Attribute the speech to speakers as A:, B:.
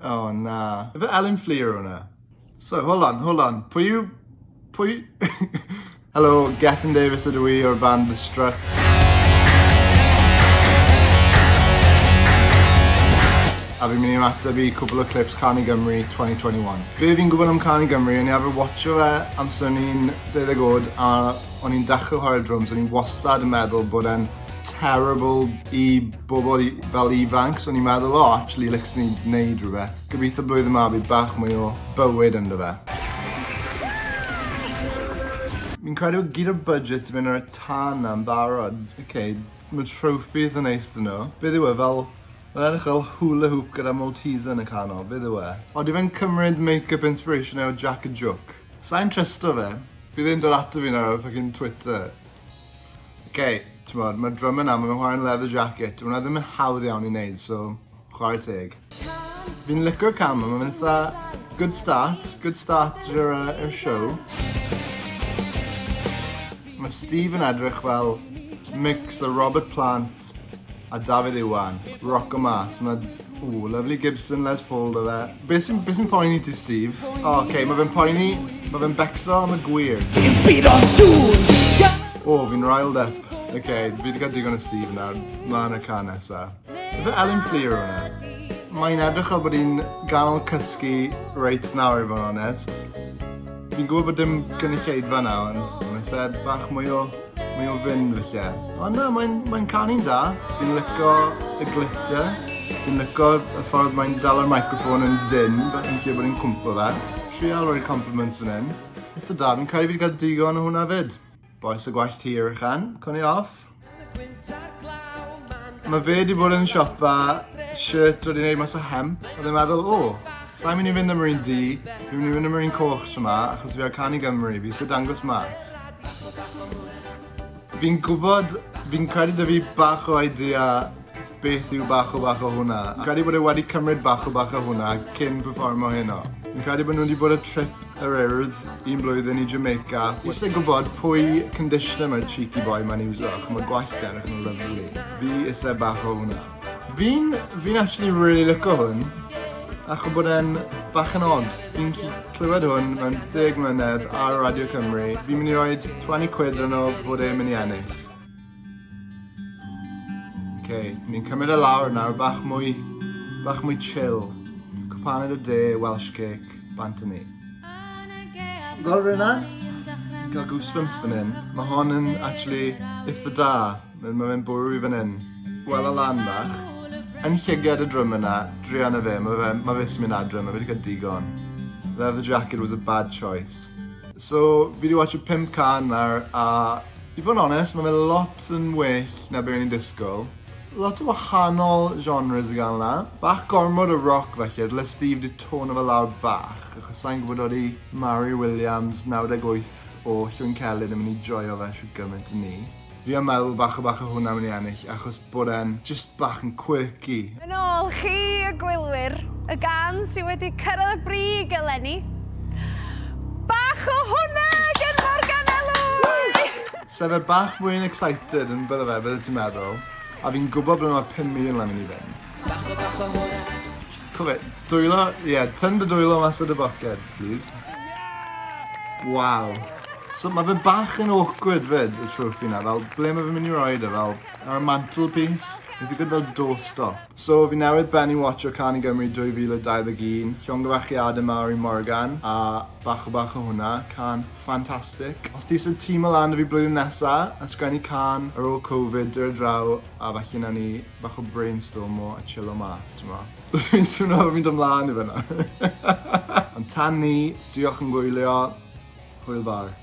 A: Oh, na. Ife Ellen Fleer hwnna. So, hold on. Pwy... Hello, Gethin Davies ydw I o'r band The Struts. A fi'n mynd i ymateb i cwbl o clips Canu Gymru 2021. Be fi'n gwybod am Canu Gymru, o'n i arfer watcho fe amser o'n i'n 12 oed a o'n i'n dechrau chwarae drums, o'n i'n wastad yn meddwl bod e'n terrible i bobl fel ifanc, so o'n i'n meddwl, actually, lics ni wneud rhywbeth. Gobeithio blwyddyn yma bydd bach mwy o bywyd ynddo fe. Fi'n credu bod gyda'r budget i fynd ar y tan am barod. Mae trophies yn neis dyn nhw. Beth yw e fel... Mae'n edrych fel hula hoop gyda Malteser yn y canol, beth yw e? O, di fe'n cymryd make-up inspiration o Jack a Jook. Sa'n trysto fe? Bydd e'n dod ato fi nawr o fucking Twitter. T'mod, mae'r drum yna, mae'n chwarae'n leather jacket. Hwna ddim yn hawdd iawn i wneud, so chwarae teg. Fi'n licio'r cam yma, mae'n eitha good start i'r show. Mae Steve yn edrych fel mix o Robert Plant a David Iwan, rock o mas. Mae, lovely Gibson Les Paul da fe. Be sy'n poeni ti, Steve? Mae fe'n poeni, mae fe'n becso am y gwir. Fi'n riled up. Fi wedi cael digon o Steve nawr, mlaen y can nesa. Fe Ellen Fleer hwnna. Mae'n edrych o bod hi'n ganol cysgu reit nawr, i fod yn onest. Fi'n gwybod bod dim gynulleidfa nawr, ond mae'n said bach mwy o fynd felly. Ond na, mae'n canu'n da. Fi'n licio y glitter. Fi'n licio y ffordd mae'n dal o'r microphone yn dyn, fi'n lle bod hi'n cwmpo fe. Trial roi'r compliments fan hyn. Eitha da, fi'n credu fi wedi cael digon o hwnna fyd. Boes y gwallt hir ychan, cwn i off. Mae fe wedi bod yn siopa shirt wedi gwneud mas o hemp. Oedd e'n meddwl, sa'n mynd i fynd am yr un di, fi'n mynd i fynd am yr un coch yma, achos fi ar Canu Gymru, fi sy'n dangos mas. Fi'n gwybod, fi'n credu da fi bach o idea beth yw bach o hwnna. Fi'n credu bod e wedi cymryd bach o hwnna cyn performo heno. Fi'n credu bod nhw wedi bod y trip yr urdd un blwyddyn i Jamaica. Eisiau gwybod pwy conditioner mae'r cheeky boy ma'n iwso, achos mae gwallt edrych yn lyflu. Fi eisiau bach o hwnna. Fi'n actually really licio hwn, achos bod e'n bach yn odd. Fi'n clywed hwn mewn 10 mlynedd ar Radio Cymru. Fi'n mynd i roi 20 quid yno bod e'n mynd i ennill. Ni'n cymryd y lawr nawr, bach mwy chill. Cwpaned o de, Welsh cake, bant ni. Gweld rhywun na? Fi'n cael goosebumps fan hyn. Mae hon yn actually eitha da. Mae fe'n bwrw i fan hyn. Wel y lan bach. Yn llygiad y drwm yna, drian y fe, mae fe sy'n mynd adre, mae fe wedi cael digon. Leather jacket was a bad choice. So, fi wedi watch 5 can nawr, a i fod yn onest, mae fe lot yn well na be o'n i'n disgwyl. Lot o wahanol genres i gael yna. Bach gormod o rock felly, dyle Steve di tono fe lawr bach, achos sa'n gwybod oedd i Mary Williams 98 o Llwyn Celyn yn mynd i joio fe siw gymaint yn ni. Fi am meddwl bach o hwnna mynd i ennill, achos bod e'n just bach yn quirky.
B: Yn ôl chi y gwylwyr, y gan sydd wedi cyrraedd y brig eleni, bach o hwnna gen Morgan Elwy!
A: Sef e bach mwy'n excited yn bydde ti'n meddwl. A fi'n gwybod bod yma 5,000 lan mynd i fynd. Cofio, dwylo, tyn dy dwylo mas o dy boced, please. Wow. So mae fe bach yn awkward fyd, y trophy na, fel ble mae fe mynd i roed e, fel ar y mantelpiece. Mae'n ddigwydd fel doorstop. So fi newydd benni watch o Canu Gymru 2021, llongyfachiadau mawr i Morgan, a bach o hwnna, can ffantastig. Os ti sy'n tîm o lan y fi blwyddyn nesa, a sgwennu can ar ôl Covid, dyr draw, a falle na ni bach o brainstorm o a chill o mas, ti'n ma. Fi'n swnio fi'n dod mlaen i fyna. Ond tan ni, diolch yn gwylio, hwyl bar.